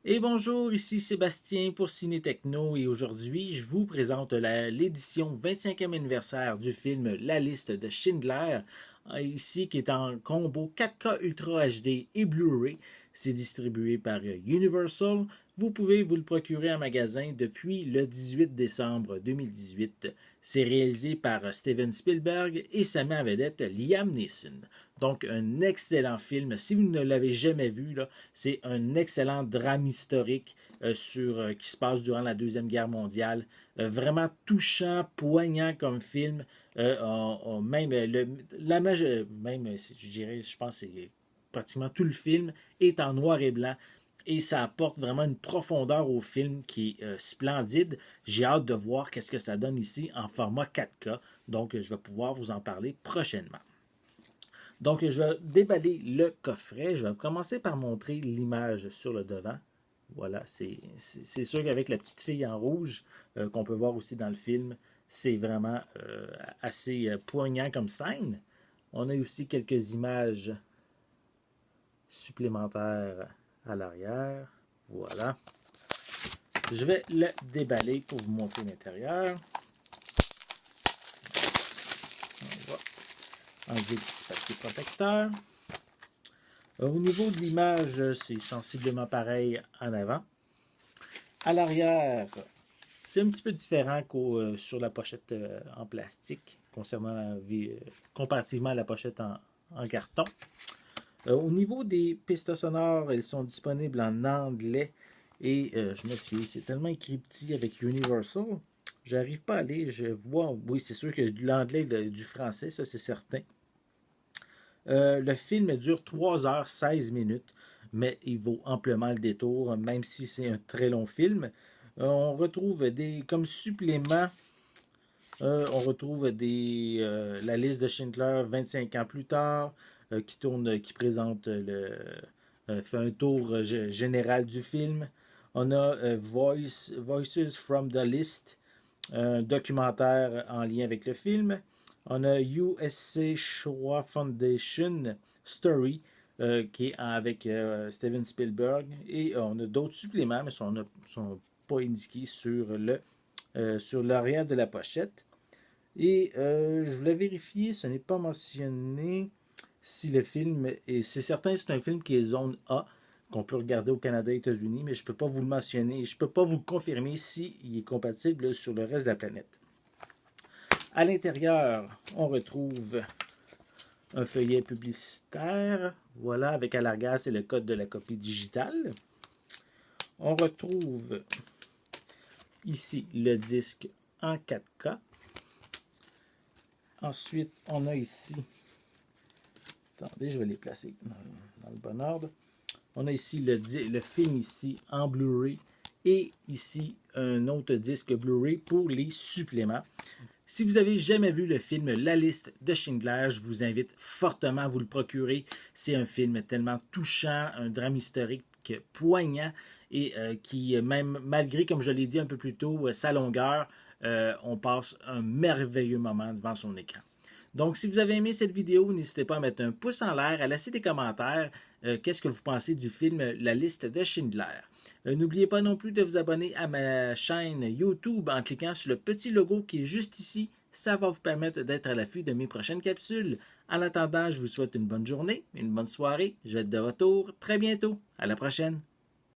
Et bonjour, ici Sébastien pour Ciné Techno et aujourd'hui je vous présente l'édition 25e anniversaire du film La liste de Schindler, ici qui est en combo 4K Ultra HD et Blu-ray. C'est distribué par Universal. Vous pouvez vous le procurer en magasin depuis le 18 décembre 2018. C'est réalisé par Steven Spielberg et sa met en vedette Liam Neeson. Donc, un excellent film. Si vous ne l'avez jamais vu, c'est un excellent drame historique qui se passe durant la Deuxième Guerre mondiale. Vraiment touchant, poignant comme film. Même, je dirais, je pense que c'est pratiquement tout le film est en noir et blanc. Et ça apporte vraiment une profondeur au film qui est splendide. J'ai hâte de voir qu'est-ce que ça donne ici en format 4K. Donc, je vais pouvoir vous en parler prochainement. Donc, je vais déballer le coffret. Je vais commencer par montrer l'image sur le devant. Voilà, c'est sûr qu'avec la petite fille en rouge qu'on peut voir aussi dans le film, c'est vraiment assez poignant comme scène. On a aussi quelques images supplémentaires à l'arrière. Voilà. Je vais le déballer pour vous montrer l'intérieur. On va enlever le petit papier protecteur. Au niveau de l'image, c'est sensiblement pareil en avant. À l'arrière, c'est un petit peu différent sur la pochette en plastique, comparativement à la pochette en carton. Au niveau des pistes sonores, elles sont disponibles en anglais et je me suis, c'est tellement écrit petit avec Universal, j'arrive pas à lire. Je vois, oui, c'est sûr que de l'anglais et du français, ça c'est certain. Le film dure 3 heures 16 minutes, mais il vaut amplement le détour, même si c'est un très long film. On retrouve comme supplément, on retrouve la liste de Schindler 25 ans plus tard, qui présente fait un tour général du film. On a Voices from the List, un documentaire en lien avec le film. On a USC Shoah Foundation Story, qui est avec Steven Spielberg. Et on a d'autres suppléments, mais ne sont pas indiqués sur l'arrière de la pochette. Et je voulais vérifier, ce n'est pas mentionné si le film est. C'est certain, c'est un film qui est zone A, qu'on peut regarder au Canada et aux États-Unis, mais je ne peux pas vous le mentionner, je ne peux pas vous le confirmer s'il est compatible sur le reste de la planète. À l'intérieur, on retrouve un feuillet publicitaire, voilà, avec à l'arrière, c'est le code de la copie digitale. On retrouve ici le disque en 4K. Ensuite, on a ici, attendez, je vais les placer dans le bon ordre. On a ici le film ici en Blu-ray et ici un autre disque Blu-ray pour les suppléments. Si vous avez jamais vu le film La liste de Schindler, je vous invite fortement à vous le procurer. C'est un film tellement touchant, un drame historique poignant et qui, même malgré, comme je l'ai dit un peu plus tôt, sa longueur, on passe un merveilleux moment devant son écran. Donc, si vous avez aimé cette vidéo, n'hésitez pas à mettre un pouce en l'air, à laisser des commentaires. Qu'est-ce que vous pensez du film La liste de Schindler? N'oubliez pas non plus de vous abonner à ma chaîne YouTube en cliquant sur le petit logo qui est juste ici. Ça va vous permettre d'être à l'affût de mes prochaines capsules. En attendant, je vous souhaite une bonne journée, une bonne soirée. Je vais être de retour très bientôt. À la prochaine.